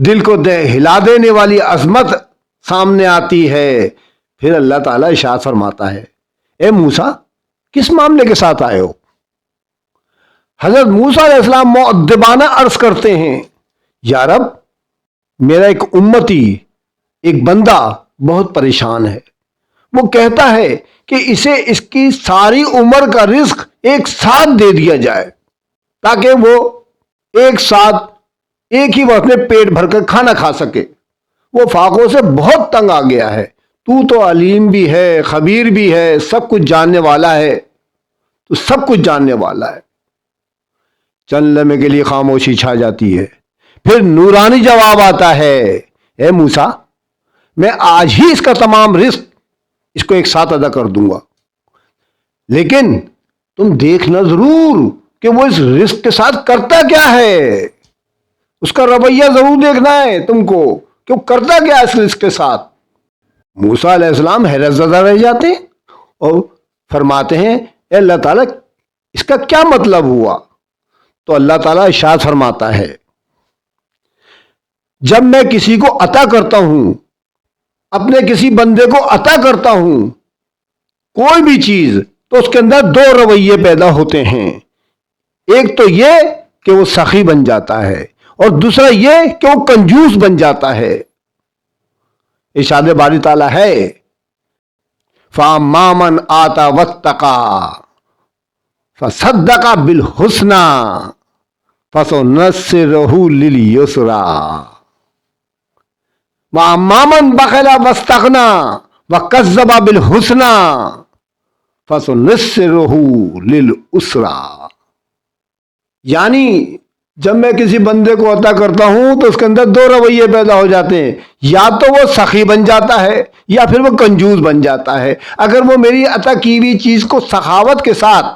دل کو ہلا دینے والی عظمت سامنے آتی ہے۔ پھر اللہ تعالیٰ ارشاد فرماتا ہے، اے موسیٰ کس معاملے کے ساتھ آئے ہو؟ حضرت موسیٰ علیہ السلام مؤدبانہ عرض کرتے ہیں، یا رب میرا ایک امتی، ایک بندہ بہت پریشان ہے، وہ کہتا ہے کہ اسے اس کی ساری عمر کا رزق ایک ساتھ دے دیا جائے تاکہ وہ ایک ساتھ ایک ہی وقت میں پیٹ بھر کر کھانا کھا سکے۔ وہ فاقوں سے بہت تنگ آ گیا ہے۔ تو علیم بھی ہے، خبیر بھی ہے، سب کچھ جاننے والا ہے، تو سب کچھ جاننے والا ہے۔ چند لمحے کے لیے خاموشی چھا جاتی ہے، پھر نورانی جواب آتا ہے، اے موسیٰ میں آج ہی اس کا تمام رزق اس کو ایک ساتھ ادا کر دوں گا، لیکن تم دیکھنا ضرور کہ وہ اس رزق کے ساتھ کرتا کیا ہے، اس کا رویہ ضرور دیکھنا ہے تم کو کہ وہ کرتا کیا ہے اس رزق کے ساتھ۔ موسیٰ علیہ السلام حیرت زدہ رہ جاتے ہیں اور فرماتے ہیں، اے اللہ تعالیٰ اس کا کیا مطلب ہوا؟ تو اللہ تعالیٰ ارشاد فرماتا ہے، جب میں کسی کو عطا کرتا ہوں، اپنے کسی بندے کو عطا کرتا ہوں کوئی بھی چیز، تو اس کے اندر دو رویے پیدا ہوتے ہیں۔ ایک تو یہ کہ وہ سخی بن جاتا ہے، اور دوسرا یہ کہ وہ کنجوس بن جاتا ہے۔ ارشاد باری تعالیٰ ہے، فَأَمَّا مَنْ آتَى وَاتَّقَى فَصَدَّقَ بِالْحُسْنَى فَسَنُيَسِّرُهُ لِلْيُسْرَىٰ وَأَمَّا مَنْ بَخِلَ وَاسْتَغْنَىٰ وَكَذَّبَ بِالْحُسْنَىٰ فَسَنُيَسِّرُهُ لِلْعُسْرَىٰ۔ یعنی جب میں کسی بندے کو عطا کرتا ہوں تو اس کے اندر دو رویے پیدا ہو جاتے ہیں، یا تو وہ سخی بن جاتا ہے یا پھر وہ کنجوس بن جاتا ہے۔ اگر وہ میری عطا کی ہوئی چیز کو سخاوت کے ساتھ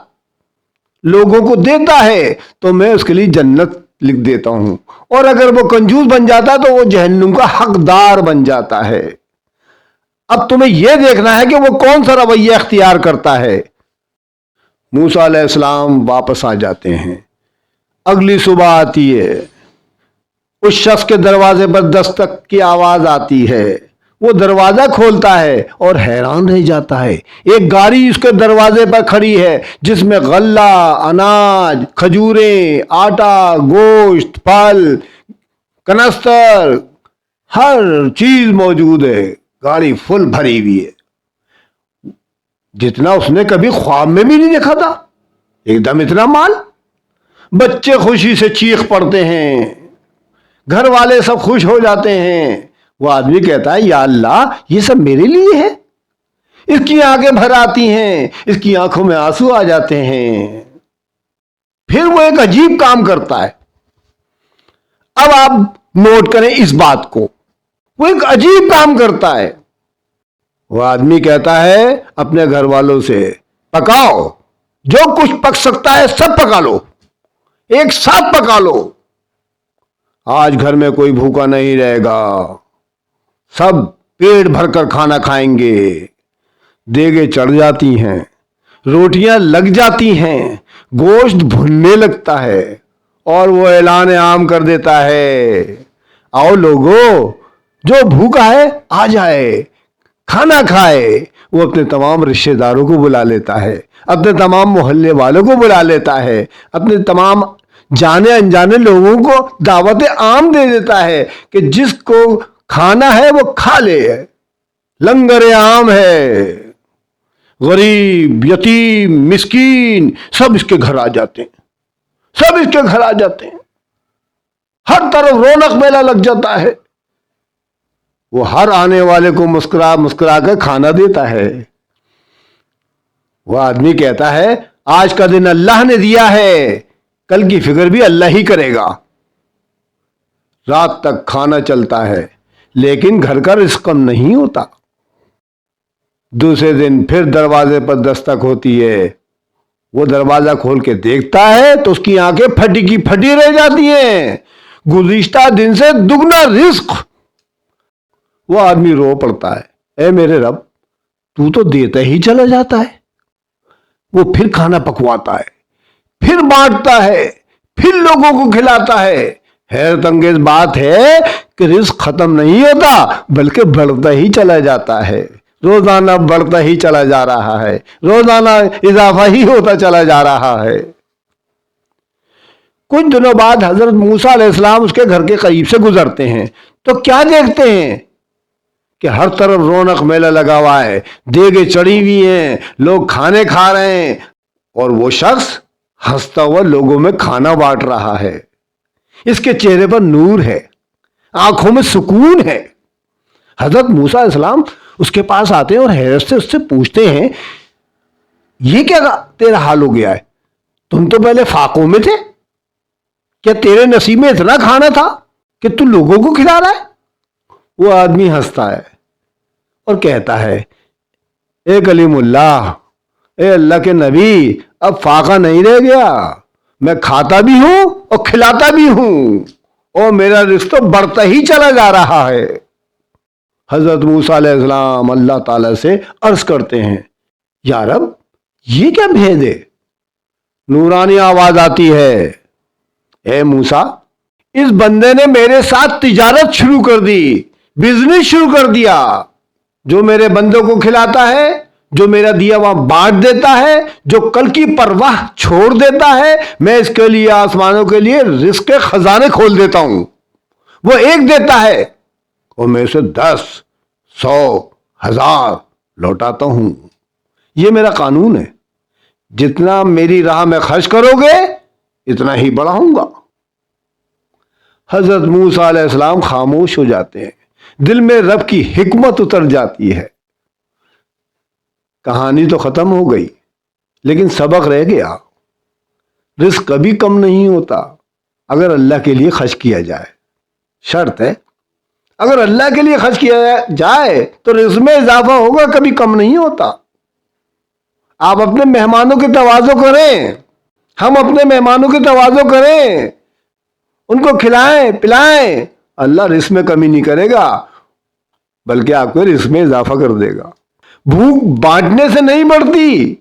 لوگوں کو دیتا ہے تو میں اس کے لیے جنت لکھ دیتا ہوں، اور اگر وہ کنجوس بن جاتا ہے تو وہ جہنم کا حقدار بن جاتا ہے۔ اب تمہیں یہ دیکھنا ہے کہ وہ کون سا رویہ اختیار کرتا ہے۔ موسیٰ علیہ السلام واپس آ جاتے ہیں۔ اگلی صبح آتی ہے، اس شخص کے دروازے پر دستک کی آواز آتی ہے۔ وہ دروازہ کھولتا ہے اور حیران رہ جاتا ہے۔ ایک گاڑی اس کے دروازے پر کھڑی ہے جس میں غلہ، اناج، کھجوریں، آٹا، گوشت، پھل، کنستر، ہر چیز موجود ہے۔ گاڑی فل بھری ہوئی ہے، جتنا اس نے کبھی خواب میں بھی نہیں دیکھا تھا۔ ایک دم اتنا مال، بچے خوشی سے چیخ پڑتے ہیں، گھر والے سب خوش ہو جاتے ہیں۔ وہ آدمی کہتا ہے، یا اللہ یہ سب میرے لیے ہے۔ اس کی آنکھیں بھر آتی ہیں، اس کی آنکھوں میں آنسو آ جاتے ہیں۔ پھر وہ ایک عجیب کام کرتا ہے۔ اب آپ نوٹ کریں اس بات کو، وہ ایک عجیب کام کرتا ہے۔ وہ آدمی کہتا ہے اپنے گھر والوں سے، پکاؤ، جو کچھ پک سکتا ہے سب پکا لو، ایک ساتھ پکا لو، آج گھر میں کوئی بھوکا نہیں رہے گا، سب پیٹ بھر کر کھانا کھائیں گے۔ دیگیں چڑھ جاتی ہیں، روٹیاں لگ جاتی ہیں، گوشت بھننے لگتا ہے، اور وہ اعلان عام کر دیتا ہے، آؤ لوگو، جو بھوکا ہے آ جائے، کھانا کھائے۔ وہ اپنے تمام رشتہ داروں کو بلا لیتا ہے، اپنے تمام محلے والوں کو بلا لیتا ہے، اپنے تمام جانے انجانے لوگوں کو دعوت عام دے دیتا ہے کہ جس کو کھانا ہے وہ کھا لے، لنگر عام ہے۔ غریب، یتیم، مسکین سب اس کے گھر آ جاتے ہیں، سب اس کے گھر آ جاتے ہیں، ہر طرف رونق میلہ لگ جاتا ہے۔ وہ ہر آنے والے کو مسکرا مسکرا کر کھانا دیتا ہے۔ وہ آدمی کہتا ہے، آج کا دن اللہ نے دیا ہے، کل کی فکر بھی اللہ ہی کرے گا۔ رات تک کھانا چلتا ہے لیکن گھر کا رزق کم نہیں ہوتا۔ دوسرے دن پھر دروازے پر دستک ہوتی ہے۔ وہ دروازہ کھول کے دیکھتا ہے تو اس کی آنکھیں پھٹی کی پھٹی رہ جاتی ہیں، گزشتہ دن سے دگنا رزق۔ وہ آدمی رو پڑتا ہے، اے میرے رب تو دیتا ہی چلا جاتا ہے۔ وہ پھر کھانا پکواتا ہے، پھر بانٹتا ہے، پھر لوگوں کو کھلاتا ہے، حیرت انگیز بات ہے کہ رزق ختم نہیں ہوتا بلکہ بڑھتا ہی چلا جاتا ہے، روزانہ بڑھتا ہی چلا جا رہا ہے، روزانہ اضافہ ہی ہوتا چلا جا رہا ہے۔ کچھ دنوں بعد حضرت موسیٰ علیہ السلام اس کے گھر کے قریب سے گزرتے ہیں تو کیا دیکھتے ہیں کہ ہر طرف رونق میلہ لگا ہوا ہے، دیگیں چڑھی ہوئی ہیں، لوگ کھانے کھا رہے ہیں اور وہ شخص ہنستا ہوا لوگوں میں کھانا بانٹ رہا ہے۔ اس کے چہرے پر نور ہے، آنکھوں میں سکون ہے۔ حضرت موسیٰ علیہ السلام اس کے پاس آتے ہیں اور حیرت سے اس سے پوچھتے ہیں، یہ کیا تیرا حال ہو گیا ہے؟ تم تو پہلے فاقوں میں تھے، کیا تیرے نصیب میں اتنا کھانا تھا کہ تو لوگوں کو کھلا رہا ہے؟ وہ آدمی ہنستا ہے اور کہتا ہے، اے کلیم اللہ، اے اللہ کے نبی، اب فاقہ نہیں رہ گیا، میں کھاتا بھی ہوں اور کھلاتا بھی ہوں اور میرا رزق تو بڑھتا ہی چلا جا رہا ہے۔ حضرت موسیٰ علیہ السلام اللہ تعالیٰ سے عرض کرتے ہیں، یا رب یہ کیا بھید ہے؟ نورانی آواز آتی ہے، اے موسیٰ، اس بندے نے میرے ساتھ تجارت شروع کر دی، بزنس شروع کر دیا، جو میرے بندوں کو کھلاتا ہے، جو میرا دیا ہوا بانٹ دیتا ہے، جو کل کی پرواہ چھوڑ دیتا ہے، میں اس کے لیے آسمانوں کے لیے رزق کے خزانے کھول دیتا ہوں۔ وہ ایک دیتا ہے اور میں اسے 10، 100، 1000 لوٹاتا ہوں۔ یہ میرا قانون ہے، جتنا میری راہ میں خرچ کرو گے اتنا ہی بڑھاؤں گا۔ حضرت موسیٰ علیہ السلام خاموش ہو جاتے ہیں، دل میں رب کی حکمت اتر جاتی ہے۔ کہانی تو ختم ہو گئی لیکن سبق رہ گیا۔ رزق کبھی کم نہیں ہوتا اگر اللہ کے لیے خرچ کیا جائے۔ شرط ہے، اگر اللہ کے لیے خرچ کیا جائے تو رزق میں اضافہ ہوگا، کبھی کم نہیں ہوتا۔ آپ اپنے مہمانوں کی تواضع کریں، ہم اپنے مہمانوں کی تواضع کریں، ان کو کھلائیں پلائیں، اللہ رزق میں کمی نہیں کرے گا بلکہ آپ کو رزق میں اضافہ کر دے گا۔ بھوک بانٹنے سے نہیں بڑھتی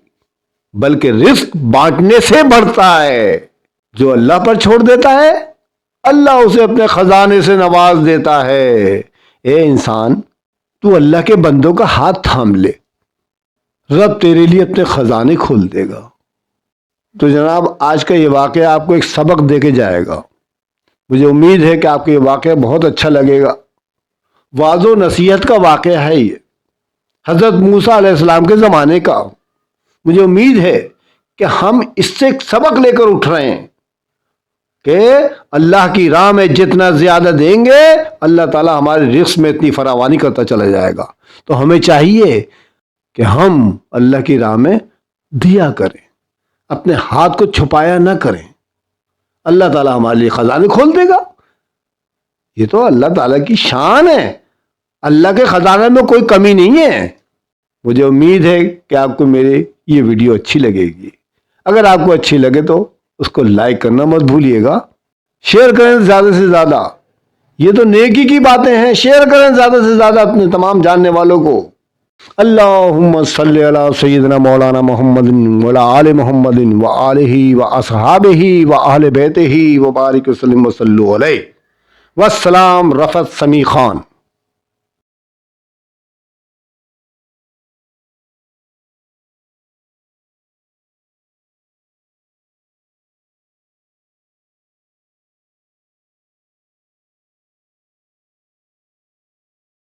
بلکہ رزق بانٹنے سے بڑھتا ہے۔ جو اللہ پر چھوڑ دیتا ہے اللہ اسے اپنے خزانے سے نواز دیتا ہے۔ اے انسان، تو اللہ کے بندوں کا ہاتھ تھام لے، رب تیرے لیے اپنے خزانے کھول دے گا۔ تو جناب، آج کا یہ واقعہ آپ کو ایک سبق دے کے جائے گا۔ مجھے امید ہے کہ آپ کو یہ واقعہ بہت اچھا لگے گا۔ واعظ و نصیحت کا واقعہ ہے یہ، حضرت موسیٰ علیہ السلام کے زمانے کا۔ مجھے امید ہے کہ ہم اس سے ایک سبق لے کر اٹھ رہے ہیں کہ اللہ کی راہ میں جتنا زیادہ دیں گے اللہ تعالیٰ ہمارے رزق میں اتنی فراوانی کرتا چلا جائے گا۔ تو ہمیں چاہیے کہ ہم اللہ کی راہ میں دیا کریں، اپنے ہاتھ کو چھپایا نہ کریں۔ اللہ تعالیٰ ہمارے لیے خزانے کھول دے گا۔ یہ تو اللہ تعالیٰ کی شان ہے، اللہ کے خزانے میں کوئی کمی نہیں ہے۔ مجھے امید ہے کہ آپ کو میری یہ ویڈیو اچھی لگے گی۔ اگر آپ کو اچھی لگے تو اس کو لائک کرنا مت بھولیے گا، شیئر کریں زیادہ سے زیادہ۔ یہ تو نیکی کی باتیں ہیں، شیئر کریں زیادہ سے زیادہ اپنے تمام جاننے والوں کو۔ اللہم صلی علی سیدنا مولانا محمد وعلی آل محمد وآلہ واصحابہ واہل بیتہ وبارک وسلم وصلوا علیہ۔ والسلام، رفعت سمیع خان۔